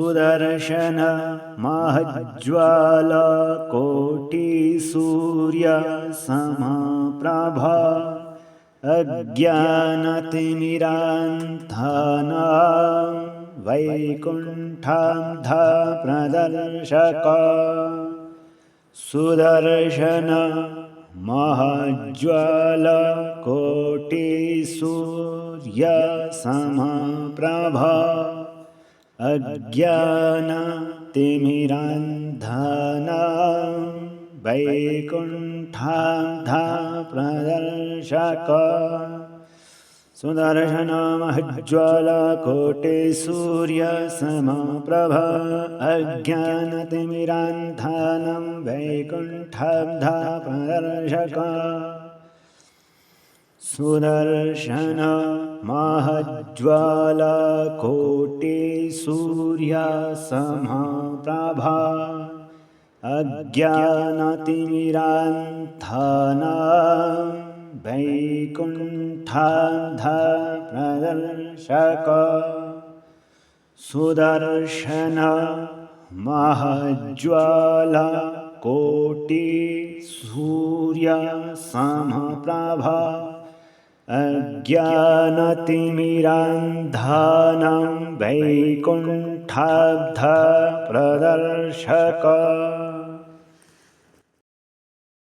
सुदर्शन महज्ज्वाल कोटिसूर्य समप्रभा अज्ञानतिमिरान्धनां वैकुण्ठान्धप्रदर्शक सुदर्शन महज्ज्वाल कोटिसूर्य समप्रभा अज्ञानतिमिरान्धनां वैकुण्ठान्धप्रदर्शक सुदर्शन महज्ज्वाल कोटिसूर्य समप्रभा अज्ञानतिमिरान्धनां वैकुण्ठान्धप्रदर्शक सुदर्शन महज्ज्वाल कोटिसूर्य समप्रभा अज्ञानतिमिरान्धनां वैकुण्ठान्धप्रदर्शक सुदर्शन महज्ज्वाल कोटिसूर्य समप्रभा अज्ञानतिमिरान्धनां वैकुण्ठान्धप्रदर्शक